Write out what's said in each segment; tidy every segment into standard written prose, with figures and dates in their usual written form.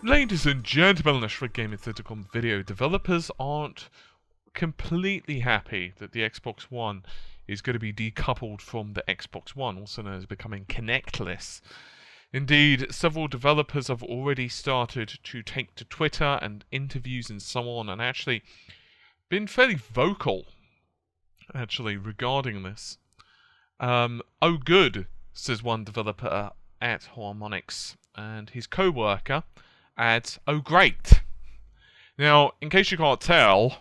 Ladies and gentlemen, Gaming.com video developers aren't completely happy that the Xbox One is going to be decoupled from the Xbox One, also known as becoming Kinect-Less. Indeed, several developers have already started to take to Twitter and interviews and so on, and actually been fairly vocal, regarding this. Oh good, says one developer at Harmonix, and his co-worker adds, oh great. Now, in case you can't tell,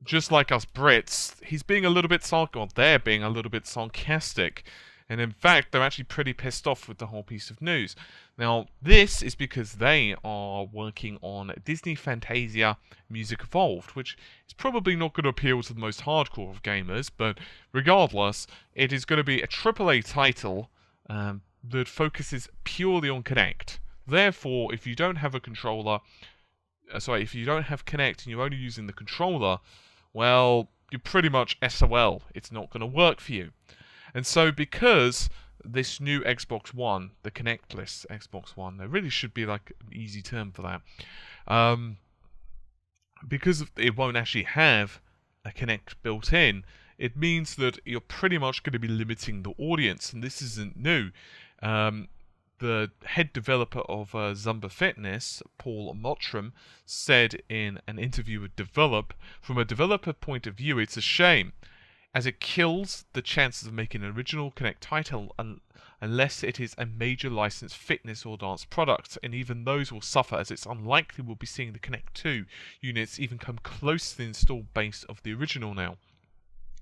just like us Brits, he's being a little bit they're being a little bit sarcastic. And in fact, they're actually pretty pissed off with the whole piece of news. Now, this is because they are working on Disney Fantasia Music Evolved, which is probably not going to appeal to the most hardcore of gamers, but regardless, it is going to be a AAA title that focuses purely on Kinect. Therefore, if you don't have a controller, if you don't have Kinect and you're only using the controller, well, you're pretty much SOL. It's not going to work for you. And so, because this new Xbox One, the Kinect-Less Xbox One, there really should be like an easy term for that, because it won't actually have a Kinect built in, it means that you're pretty much going to be limiting the audience, and this isn't new. The head developer of Zumba Fitness, Paul Mottram, said in an interview with Develop, from a developer point of view, it's a shame, as it kills the chances of making an original Kinect title unless it is a major licensed fitness or dance product, and even those will suffer, as it's unlikely we'll be seeing the Kinect 2 units even come close to the installed base of the original now.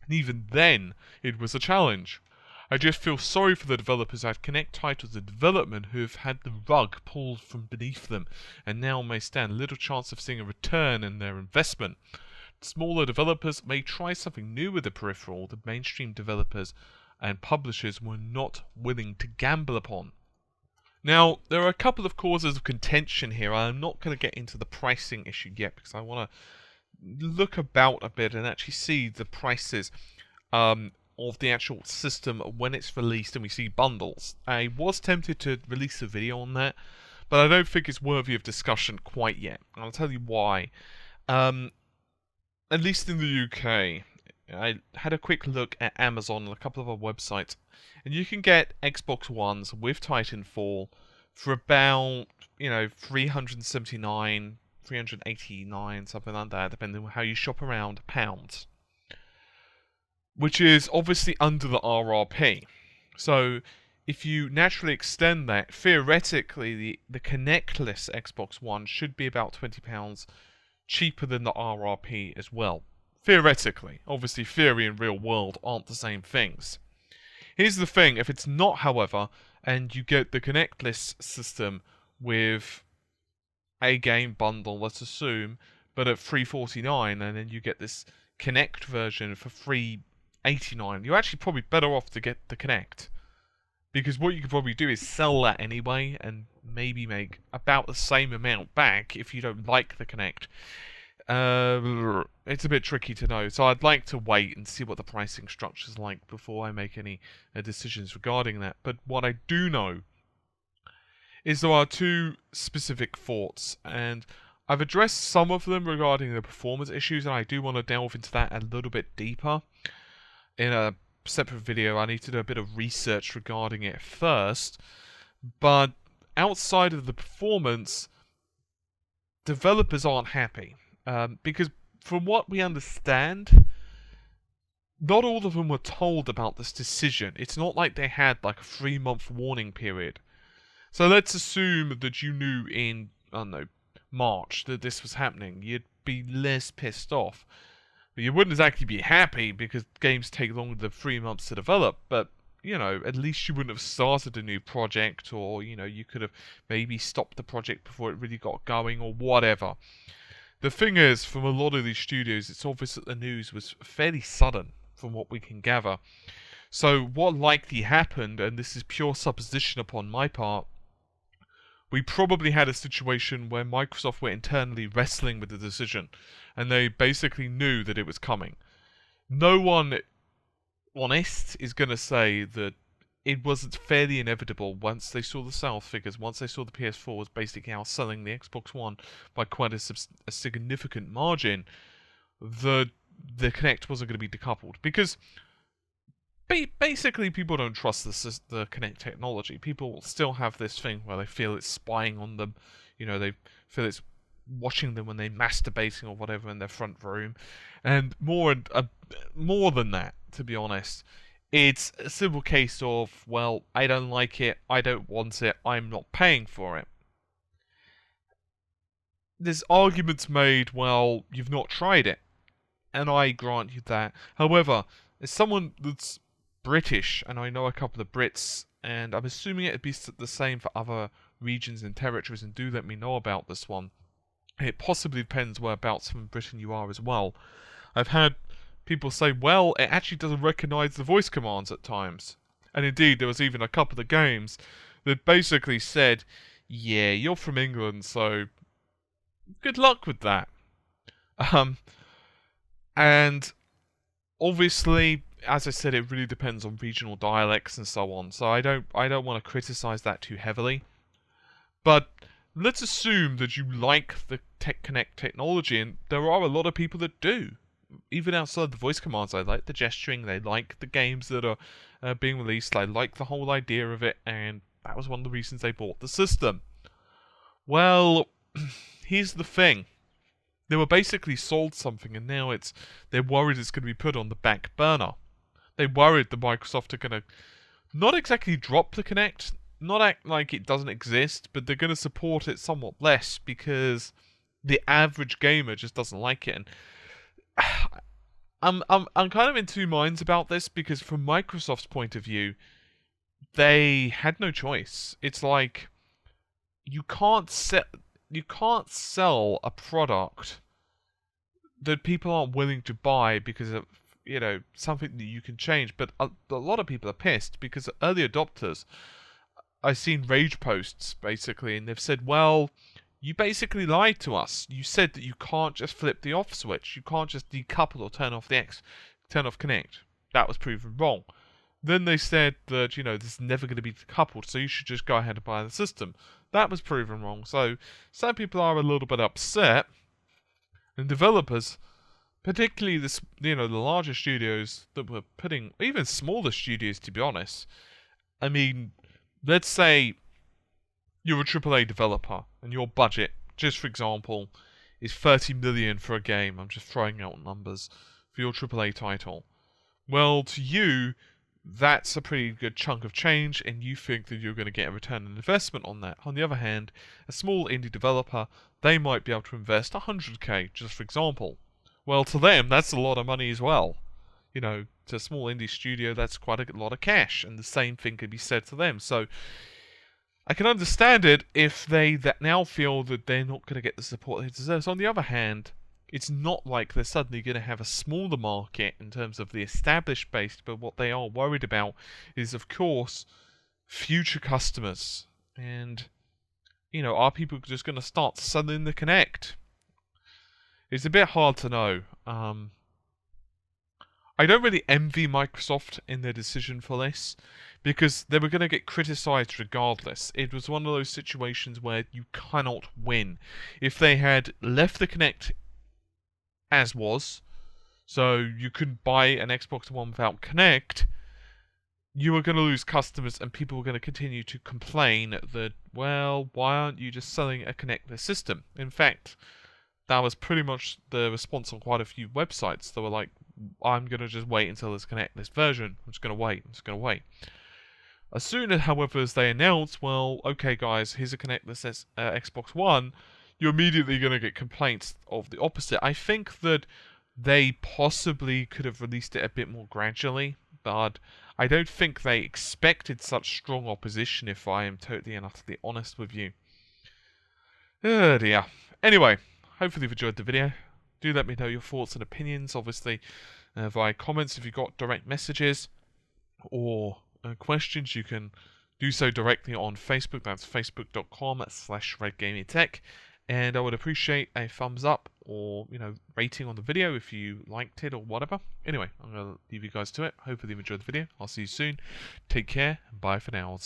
And even then, it was a challenge. I just feel sorry for the developers at Kinect titles in development who have had the rug pulled from beneath them, and now may stand little chance of seeing a return in their investment. Smaller developers may try something new with the peripheral that mainstream developers and publishers were not willing to gamble upon. Now, there are a couple of causes of contention here. I'm not going to get into the pricing issue yet because I want to look about a bit and actually see the prices of the actual system when it's released and we see bundles. I was tempted to release a video on that, but I don't think it's worthy of discussion quite yet. I'll tell you why. At least in the UK, I had a quick look at Amazon and a couple of other websites, and you can get Xbox Ones with Titanfall for about, $379, $389, something like that, depending on how you shop around, pounds. Which is obviously under the RRP. So, if you naturally extend that, theoretically, the Kinect-Less Xbox One should be about £20 cheaper than the RRP as well. Theoretically. Obviously, theory and real world aren't the same things. Here's the thing, if it's not, however, and you get the Kinect-Less system with a game bundle, let's assume, but at $349, and then you get this Kinect version for $389, you're actually probably better off to get the Kinect. Because what you could probably do is sell that anyway, and maybe make about the same amount back if you don't like the Kinect. It's a bit tricky to know, so I'd like to wait and see what the pricing structure's like before I make any decisions regarding that. But what I do know is there are two specific thoughts, and I've addressed some of them regarding the performance issues, and I do want to delve into that a little bit deeper in a separate video. I need to do a bit of research regarding it first, but outside of the performance, developers aren't happy, because from what we understand, not all of them were told about this decision. It's not like they had like a 3-month warning period. So let's assume that you knew in, March that this was happening. You'd be less pissed off. You wouldn't exactly be happy because games take longer than 3 months to develop, but, at least you wouldn't have started a new project, or, you could have maybe stopped the project before it really got going, or whatever. The thing is, from a lot of these studios, it's obvious that the news was fairly sudden, from what we can gather. So what likely happened, and this is pure supposition upon my part, we probably had a situation where Microsoft were internally wrestling with the decision, and they basically knew that it was coming. No one honest is going to say that it was fairly inevitable once they saw the sales figures, once they saw the PS4 was basically outselling the Xbox One by quite a significant margin, the Kinect wasn't going to be decoupled. Because basically people don't trust the Kinect technology. People still have this thing where they feel it's spying on them. They feel it's watching them when they're masturbating or whatever in their front room. And more than that, to be honest. It's a simple case of, well, I don't like it, I don't want it, I'm not paying for it. There's arguments made, well, you've not tried it. And I grant you that. However, as someone that's British, and I know a couple of Brits, and I'm assuming it'd be the same for other regions and territories, and do let me know about this one. It possibly depends whereabouts from Britain you are as well. I've had people say, well, it actually doesn't recognise the voice commands at times. And indeed, there was even a couple of games that basically said, yeah, you're from England, so good luck with that. And obviously, as I said, it really depends on regional dialects and so on. So I don't want to criticise that too heavily. But let's assume that you like the Kinect technology, and there are a lot of people that do. Even outside the voice commands, they like the gesturing, they like the games that are being released, they like the whole idea of it, and that was one of the reasons they bought the system. Well, here's the thing. They were basically sold something, and now they're worried it's going to be put on the back burner. They're worried that Microsoft are going to not exactly drop the Kinect, not act like it doesn't exist, but they're going to support it somewhat less because the average gamer just doesn't like it. And I'm kind of in two minds about this, because from Microsoft's point of view, they had no choice. It's like you can't sell a product that people aren't willing to buy because of something that you can change. But a lot of people are pissed because early adopters, I've seen rage posts basically, and they've said, well, you basically lied to us. You said that you can't just flip the off switch. You can't just decouple or turn off Kinect. That was proven wrong. Then they said that, this is never going to be decoupled, so you should just go ahead and buy the system. That was proven wrong. So some people are a little bit upset. And developers, particularly the larger studios that were putting, even smaller studios to be honest. I mean, let's say you're a AAA developer, and your budget, just for example, is 30 million for a game. I'm just throwing out numbers for your AAA title. Well, to you, that's a pretty good chunk of change, and you think that you're going to get a return on investment on that. On the other hand, a small indie developer, they might be able to invest 100k, just for example. Well, to them, that's a lot of money as well. To a small indie studio, that's quite a lot of cash, and the same thing could be said to them. So I can understand it if they now feel that they're not going to get the support they deserve. So on the other hand, it's not like they're suddenly going to have a smaller market in terms of the established base, but what they are worried about is, of course, future customers. And, are people just going to start selling the Kinect? It's a bit hard to know. I don't really envy Microsoft in their decision for this, because they were going to get criticised regardless. It was one of those situations where you cannot win. If they had left the Kinect as was, so you couldn't buy an Xbox One without Kinect, you were going to lose customers, and people were going to continue to complain that, well, why aren't you just selling a Kinect-Less system? In fact, that was pretty much the response on quite a few websites that were like, I'm going to just wait until there's a Kinect-Less version. I'm just going to wait. As soon as, however, as they announce, well, okay guys, here's a Kinect-Less Xbox One, you're immediately going to get complaints of the opposite. I think that they possibly could have released it a bit more gradually, but I don't think they expected such strong opposition, if I am totally and utterly honest with you. Oh dear. Anyway, hopefully you've enjoyed the video. Do let me know your thoughts and opinions, obviously, via comments. If you've got direct messages or questions, you can do so directly on Facebook. That's facebook.com/RedGamingTech. And I would appreciate a thumbs up or, rating on the video if you liked it or whatever. Anyway, I'm going to leave you guys to it. Hopefully you enjoyed the video. I'll see you soon. Take care. Bye for now.